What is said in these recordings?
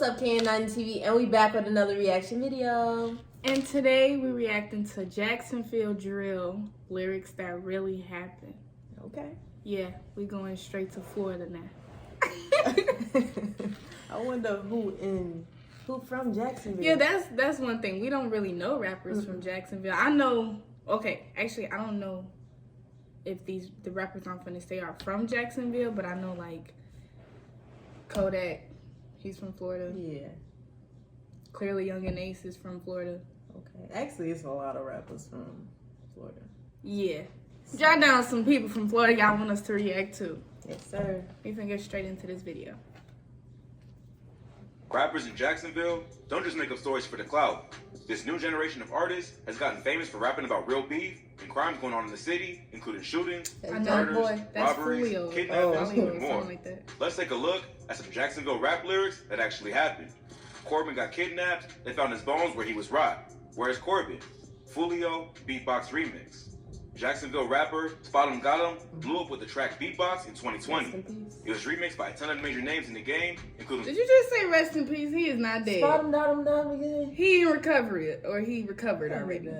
up, K and Aiden TV, and we back with another reaction video. And today we're reacting to Jacksonville drill lyrics that really happened. Okay. Yeah, we going straight to Florida now. I wonder who from Jacksonville. Yeah, that's one thing. We don't really know rappers from Jacksonville. I know. Okay, actually, I don't know if the rappers I'm finna say are from Jacksonville, but I know like Kodak, he's from Florida. Yeah. Clearly, Young and Ace is from Florida. Okay. Actually, it's a lot of rappers from Florida. Yeah. Jot down some people from Florida y'all want us to react to. Yes, sir. We can get straight into this video. Rappers in Jacksonville don't just make up stories for the clout. This new generation of artists has gotten famous for rapping about real beef and crimes going on in the city, including shootings, murders, robberies, kidnappings, and more. Like that. Let's take a look at some Jacksonville rap lyrics that actually happened. Corbin got kidnapped, they found his bones where he was robbed. Where's Corbin? Fulio Beatbox Remix. Jacksonville rapper Spot 'em Got 'em blew up with the track Beatbox in 2020. It was remixed by a ton of major names in the game, including... Did you just say rest in peace? He is not dead. Spot 'em, dot 'em, dot 'em again. He in recovery, or he recovered already.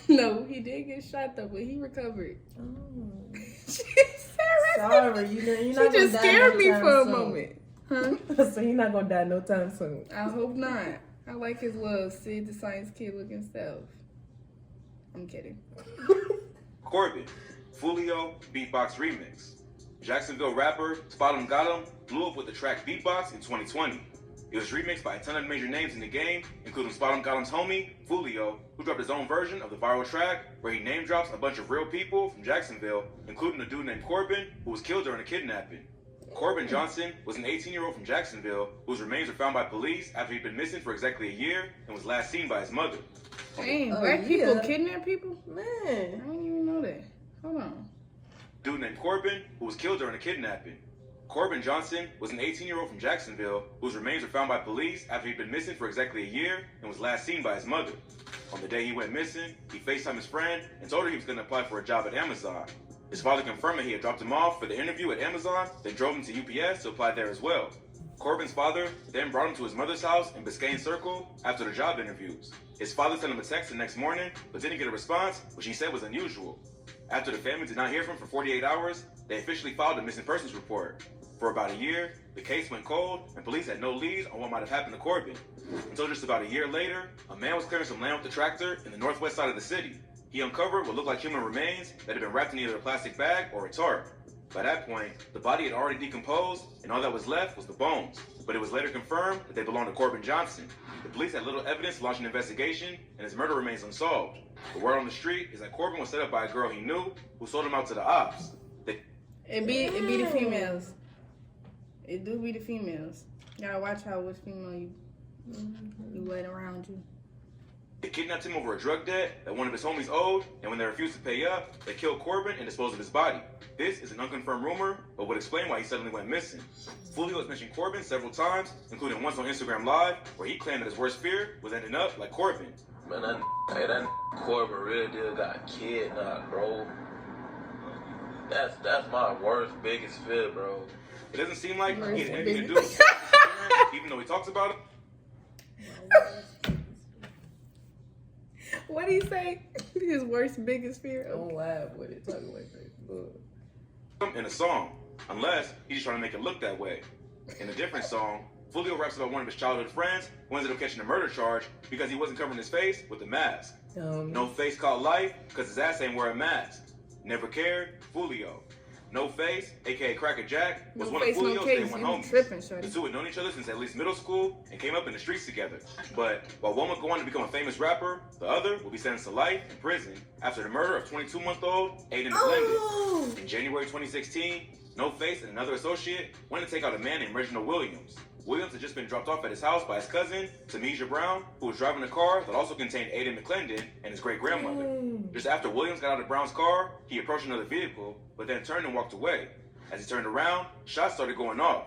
No, he did get shot though, but he recovered. Oh. She said Sorry, you're not she just scared me for a moment. Huh? So you're not gonna die no time soon. I hope not. I like his little Sid the Science Kid looking self. I'm kidding. Corbin, Fulio Beatbox Remix. Jacksonville rapper Spot 'em Got 'em blew up with the track Beatbox in 2020. It was remixed by a ton of major names in the game, including Spot 'em Got 'em's homie, Fulio, who dropped his own version of the viral track where he name drops a bunch of real people from Jacksonville, including a dude named Corbin who was killed during a kidnapping. Corbin Johnson was an 18-year-old from Jacksonville whose remains were found by police after he'd been missing for exactly a year and was last seen by his mother. Dang, black people kidnap people? Man. I didn't even know that. Hold on. Dude named Corbin who was killed during a kidnapping. Corbin Johnson was an 18-year-old from Jacksonville whose remains were found by police after he'd been missing for exactly a year and was last seen by his mother. On the day he went missing, he FaceTimed his friend and told her he was going to apply for a job at Amazon. His father confirmed that he had dropped him off for the interview at Amazon, then drove him to UPS to apply there as well. Corbin's father then brought him to his mother's house in Biscayne Circle after the job interviews. His father sent him a text the next morning, but didn't get a response, which he said was unusual. After the family did not hear from him for 48 hours, they officially filed a missing persons report. For about a year, the case went cold, and police had no leads on what might have happened to Corbin. Until just about a year later, a man was clearing some land with a tractor in the northwest side of the city. He uncovered what looked like human remains that had been wrapped in either a plastic bag or a tarp. By that point, the body had already decomposed, and all that was left was the bones. But it was later confirmed that they belonged to Corbin Johnson. The police had little evidence to launch an investigation, and his murder remains unsolved. The word on the street is that Corbin was set up by a girl he knew, who sold him out to the ops. It be the females. It do be the females. You gotta watch out which female you let around you. They kidnapped him over a drug debt that one of his homies owed, and when they refused to pay up, they killed Corbin and disposed of his body. This is an unconfirmed rumor, but would explain why he suddenly went missing. Fulio has mentioned Corbin several times, including once on Instagram Live, where he claimed that his worst fear was ending up like Corbin. Man, that Corbin really did got kidnapped, bro. That's my worst, biggest fear, bro. It doesn't seem like he had anything to do with it, even though he talks about it. What do you say? His worst, biggest fear? Don't laugh with it. Talk like that. In a song, unless he's just trying to make it look that way. In a different song, Fulio raps about one of his childhood friends who ended up catching a murder charge because he wasn't covering his face with a mask. No face called life because his ass ain't wearing a mask. Never cared, Fulio. No Face, aka Cracker Jack, was one of Fulio's day one homies. The two had known each other since at least middle school and came up in the streets together. But while one would go on to become a famous rapper, the other would be sentenced to life in prison after the murder of 22-month-old Aiden McClendon. In January 2016, No Face and another associate went to take out a man named Reginald Williams. Williams had just been dropped off at his house by his cousin, Tamesia Brown, who was driving a car that also contained Aiden McClendon and his great-grandmother. Just after Williams got out of Brown's car, he approached another vehicle, but then turned and walked away. As he turned around, shots started going off.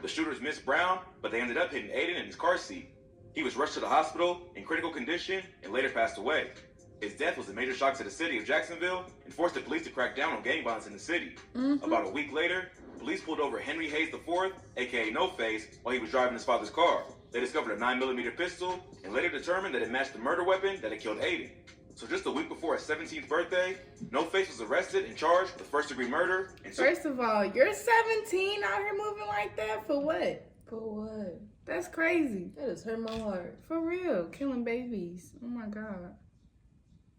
The shooters missed Brown, but they ended up hitting Aiden in his car seat. He was rushed to the hospital in critical condition and later passed away. His death was a major shock to the city of Jacksonville and forced the police to crack down on gang violence in the city. About a week later, police pulled over Henry Hayes IV, aka No Face, while he was driving his father's car. They discovered a 9mm pistol and later determined that it matched the murder weapon that had killed Aiden. So just a week before his 17th birthday, No Face was arrested and charged with first-degree murder. And First of all, you're 17 out here moving like that for what? For what? That's crazy. That just hurt my heart. For real, killing babies. Oh my God.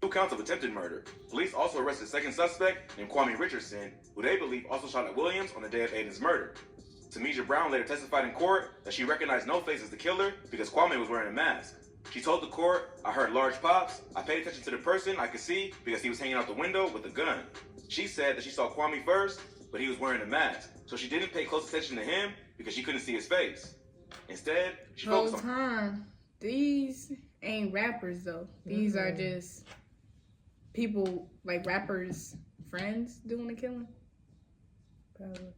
2 counts of attempted murder. Police also arrested a second suspect named Kwame Richardson, who they believe also shot at Williams on the day of Aiden's murder. Tamisha Brown later testified in court that she recognized No Face as the killer because Kwame was wearing a mask. She told the court, "I heard large pops. I paid attention to the person I could see because he was hanging out the window with a gun." She said that she saw Kwame first, but he was wearing a mask, so she didn't pay close attention to him because she couldn't see his face. Instead, she focused on... time. These ain't rappers though. These are just people, like rappers' friends doing the killing. Probably.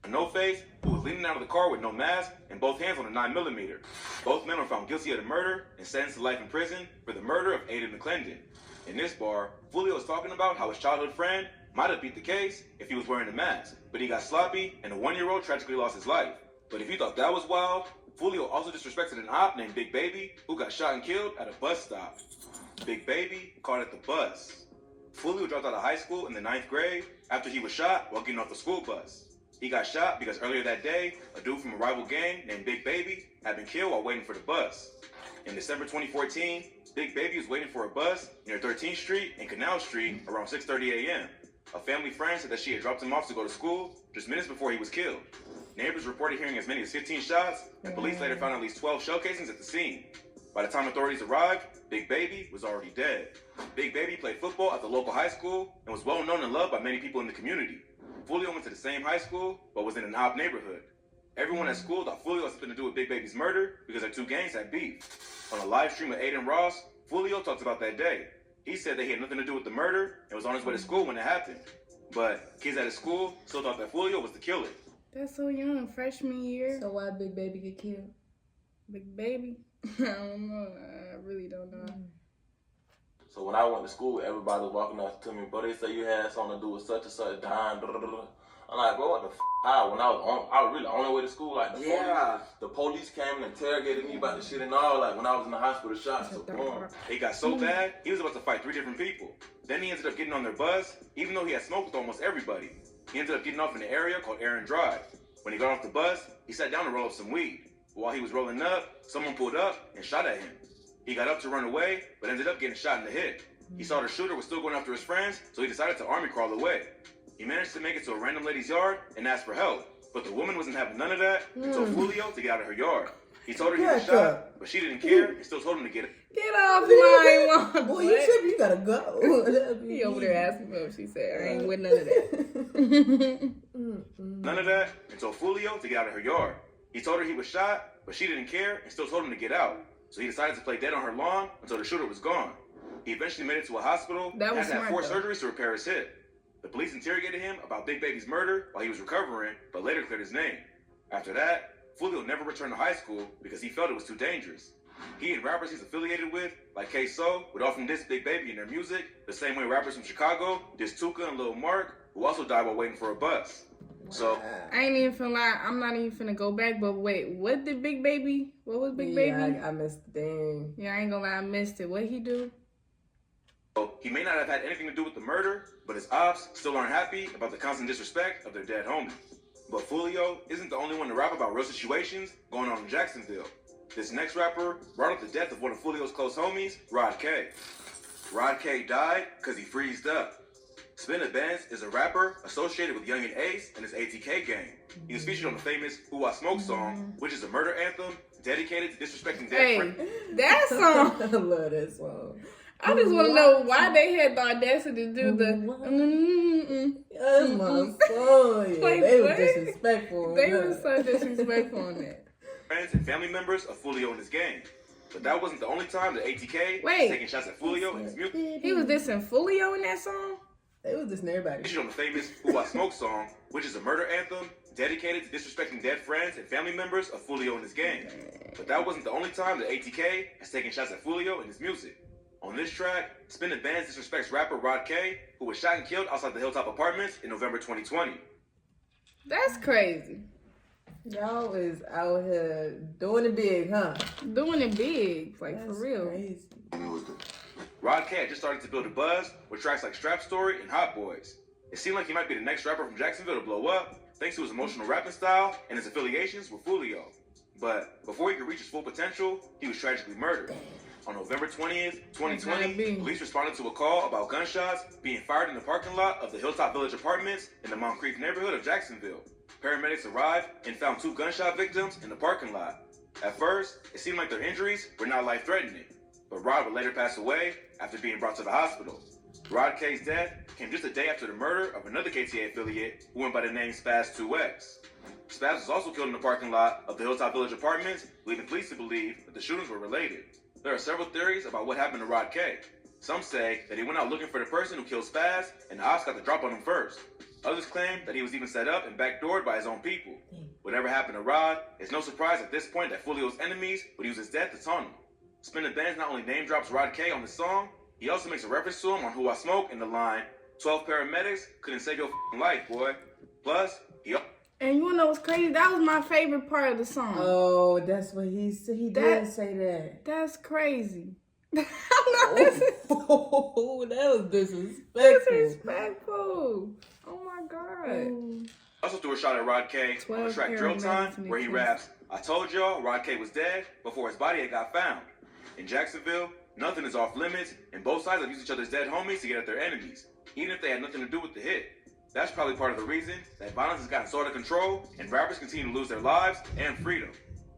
No Face, who was leaning out of the car with no mask and both hands on a 9mm. Both men were found guilty of the murder and sentenced to life in prison for the murder of Aiden McClendon. In this bar, Fulio was talking about how his childhood friend might have beat the case if he was wearing a mask, but he got sloppy and a 1-year-old tragically lost his life. But if you thought that was wild, Fulio also disrespected an op named Big Baby who got shot and killed at a bus stop. Big Baby caught at the bus. Fulio dropped out of high school in the 9th grade after he was shot while getting off the school bus. He got shot because earlier that day, a dude from a rival gang named Big Baby had been killed while waiting for the bus. In December 2014, Big Baby was waiting for a bus near 13th Street and Canal Street around 6:30 a.m. A family friend said that she had dropped him off to go to school just minutes before he was killed. Neighbors reported hearing as many as 15 shots, and police later found at least 12 shell casings at the scene. By the time authorities arrived, Big Baby was already dead. Big Baby played football at the local high school and was well known and loved by many people in the community. Fulio went to the same high school, but was in an odd neighborhood. Everyone at school thought Fulio had something to do with Big Baby's murder because their 2 gangs had beef. On a live stream with Aiden Ross, Fulio talked about that day. He said that he had nothing to do with the murder and was on his way to school when it happened. But kids at his school still thought that Fulio was the killer. That's so young, freshman year. So why Big Baby get killed? Big Baby? I don't know. I really don't know. So when I went to school, everybody was walking up to me, bro, they say you had something to do with such and such dying. Blah, blah, blah. I'm like, bro, what the f? How? When I was really on the way to school, like the police came and interrogated me about the shit and all. Like when I was in the hospital shot, so boom. It got so bad, he was about to fight 3 different people. Then he ended up getting on their bus, even though he had smoked with almost everybody. He ended up getting off in an area called Aaron Drive. When he got off the bus, he sat down to roll up some weed. While he was rolling up, someone pulled up and shot at him. He got up to run away, but ended up getting shot in the head. He saw the shooter was still going after his friends, so he decided to army crawl away. He managed to make it to a random lady's yard and asked for help, but the woman wasn't having none of that and told Fulio to get out of her yard. He told her he was shot, but she didn't care and still told him to get it. Get off my lawn. Boy, you tripping, you gotta go. He over there asking me what she said. I ain't with none of that. None of that and told Fulio to get out of her yard. He told her he was shot, but she didn't care and still told him to get out. So he decided to play dead on her lawn until the shooter was gone. He eventually made it to a hospital and had to have 4 surgeries to repair his hip. The police interrogated him about Big Baby's murder while he was recovering, but later cleared his name. After that, Fulio never returned to high school because he felt it was too dangerous. He and rappers he's affiliated with, like K would often diss Big Baby in their music, the same way rappers from Chicago diss Tuka and Lil Mark, who also died while waiting for a bus. So I ain't even finna lie, I'm not even finna go back, but wait, what was Big Baby? I missed the thing. Yeah, I ain't gonna lie, I missed it. What'd he do? He may not have had anything to do with the murder, but his ops still aren't happy about the constant disrespect of their dead homie. But Fulio isn't the only one to rap about real situations going on in Jacksonville. This next rapper brought up the death of one of Fulio's close homies, Rod K. Rod K died because he freezed up. Spinna Benz is a rapper associated with Young and Ace and his ATK gang. He was featured on the famous Who I Smoke song, which is a murder anthem dedicated to disrespecting dead friends. That song! I love that song. I just want to know why they had the audacity to do the. That's my song. Yeah. Like, they what? were disrespectful. They were so disrespectful on that. Friends and family members of Fulio and his gang. But that wasn't the only time that ATK was taking shots at Fulio and his music. He was dissing Fulio in that song? They was dissing everybody. Featured on the famous Who I Smoke song, which is a murder anthem dedicated to disrespecting dead friends and family members of Fulio and his gang. But that wasn't the only time that ATK has taken shots at Fulio and his music. On this track, Spinna Benz disrespects rapper Rod K, who was shot and killed outside the Hilltop Apartments in November 2020. That's crazy. Y'all is out here doing it big, huh? Doing it big, like That's for real. Crazy. Rod K had just started to build a buzz with tracks like Strap Story and Hot Boys. It seemed like he might be the next rapper from Jacksonville to blow up, thanks to his emotional rapping style and his affiliations with Foolio. But before he could reach his full potential, he was tragically murdered. On November 20th, 2020, police responded to a call about gunshots being fired in the parking lot of the Hilltop Village Apartments in the Moncrief neighborhood of Jacksonville. Paramedics arrived and found 2 gunshot victims in the parking lot. At first, it seemed like their injuries were not life-threatening, but Rod would later pass away after being brought to the hospital. Rod K's death came just a day after the murder of another KTA affiliate who went by the name Spaz 2X. Spaz was also killed in the parking lot of the Hilltop Village Apartments, leading police to believe that the shootings were related. There are several theories about what happened to Rod K. Some say that he went out looking for the person who killed Spaz, and the ops got the drop on him first. Others claim that he was even set up and backdoored by his own people. Whatever happened to Rod, it's no surprise at this point that Foolio's enemies would use his death to taunt him. Spin the Bands not only name drops Rod K on the song, he also makes a reference to him on Who I Smoke in the line, 12 paramedics couldn't save your life, boy. Plus, he... And you wanna know what's crazy? That was my favorite part of the song. Oh, that's what he said. He did say that. That's crazy. Oh, that was disrespectful. Disrespectful. Oh my God. Also threw a shot at Rod K on the track Drill Time, where he raps, "I told y'all Rod K was dead before his body had got found." In Jacksonville, nothing is off limits, and both sides have used each other's dead homies to get at their enemies, even if they had nothing to do with the hit. That's probably part of the reason that violence has gotten so out of control, and rappers continue to lose their lives and freedom.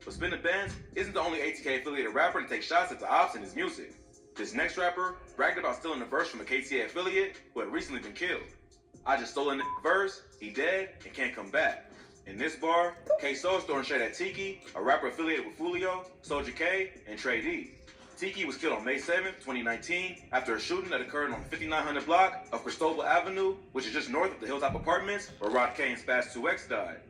But Spin the Bands isn't the only ATK affiliated rapper to take shots at the ops in his music. This next rapper bragged about stealing a verse from a KTA affiliate who had recently been killed. "I just stole a verse, he dead, and can't come back." In this bar, K-Soul is throwing shade at Tiki, a rapper affiliated with Foolio, Soulja K, and Trey D. Tiki was killed on May 7th, 2019, after a shooting that occurred on the 5900 block of Cristobal Avenue, which is just north of the Hilltop Apartments, where Rod K and Spaz 2X died.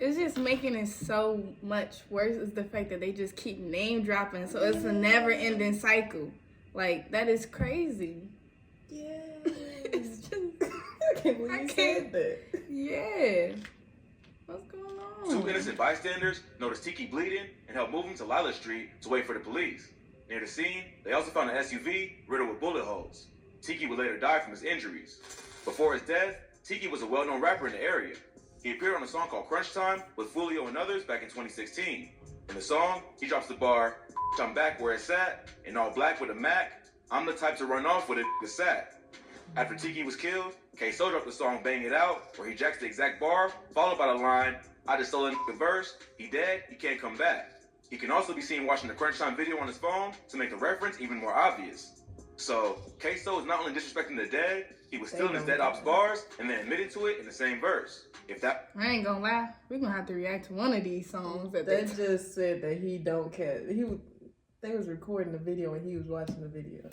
It's just making it so much worse is the fact that they just keep name dropping, so it's a never-ending cycle. Like, that is crazy. Yeah. It's just... I can't believe you said that. Yeah. What's going on? 2 innocent bystanders noticed Tiki bleeding and helped move him to Lila Street to wait for the police. Near the scene, they also found an SUV riddled with bullet holes. Tiki would later die from his injuries. Before his death, Tiki was a well-known rapper in the area. He appeared on a song called Crunch Time with Foolio and others back in 2016. In the song, he drops the bar, "I'm back where it's at, in all black with a Mac. I'm the type to run off with a sack." After Tiki was killed, K-Soul dropped the song Bang It Out, where he jacks the exact bar, followed by the line, "I just stole a verse, he dead, he can't come back." He can also be seen watching the Crunch Time video on his phone to make the reference even more obvious. So, K-Soul is not only disrespecting the dead, he was stealing his dead ops bars and then admitting to it in the same verse. If that... I ain't gonna lie, we're gonna have to react to one of these songs. They just said that he don't care. They was recording the video and he was watching the video.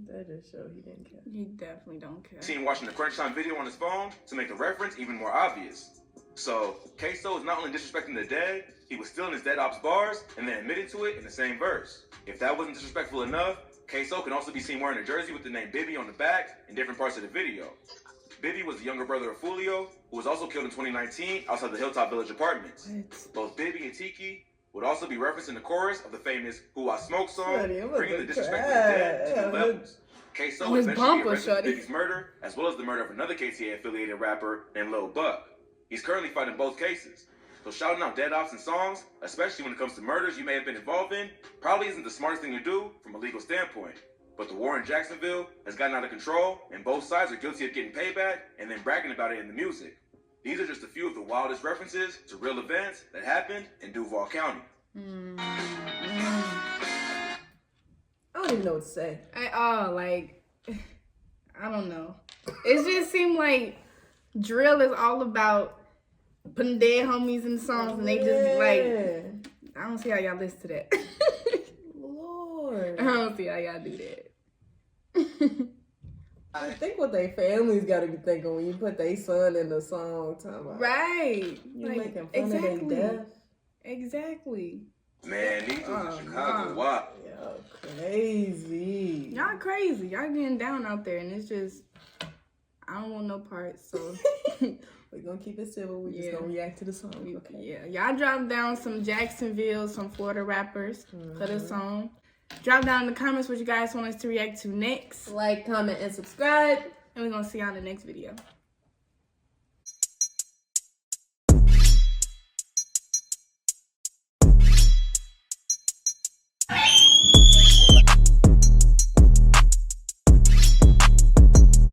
That just showed he didn't care. He definitely don't care. Seen watching the Crunch Time video on his phone to make the reference even more obvious. So, K-Soul is not only disrespecting the dead, he was stealing his dead ops bars and then admitting to it in the same verse. If that wasn't disrespectful enough, K-Soul can also be seen wearing a jersey with the name Bibby on the back in different parts of the video. Bibby was the younger brother of Foolio, who was also killed in 2019 outside the Hilltop Village Apartments. Both Bibby and Tiki would also be referenced in the chorus of the famous Who I Smoke song, bringing the disrespect of the dead to new levels. K-Soul would eventually be arrested for Bibby's murder, as well as the murder of another KTA-affiliated rapper named Lil Buck. He's currently fighting both cases. So shouting out dead ops in songs, especially when it comes to murders you may have been involved in, probably isn't the smartest thing to do from a legal standpoint. But the war in Jacksonville has gotten out of control, and both sides are guilty of getting payback and then bragging about it in the music. These are just a few of the wildest references to real events that happened in Duval County. I don't even know what to say. I don't know. It just seemed like drill is all about putting dead homies in songs, and they just be like, I don't see how y'all listen to that. Lord. I don't see how y'all do that. I think what they families got to be thinking when you put their son in the song. Right. You making fun of their death. Exactly. Man, these dudes in Chicago, wow. Y'all crazy. Y'all crazy. Y'all getting down out there, and it's just, I don't want no parts, so We're gonna keep it civil. We just gonna react to the song. Okay. Yeah, y'all drop down some Jacksonville, some Florida rappers for the song. Drop down in the comments what you guys want us to react to next. Like, comment, and subscribe. And we're gonna see y'all in the next video.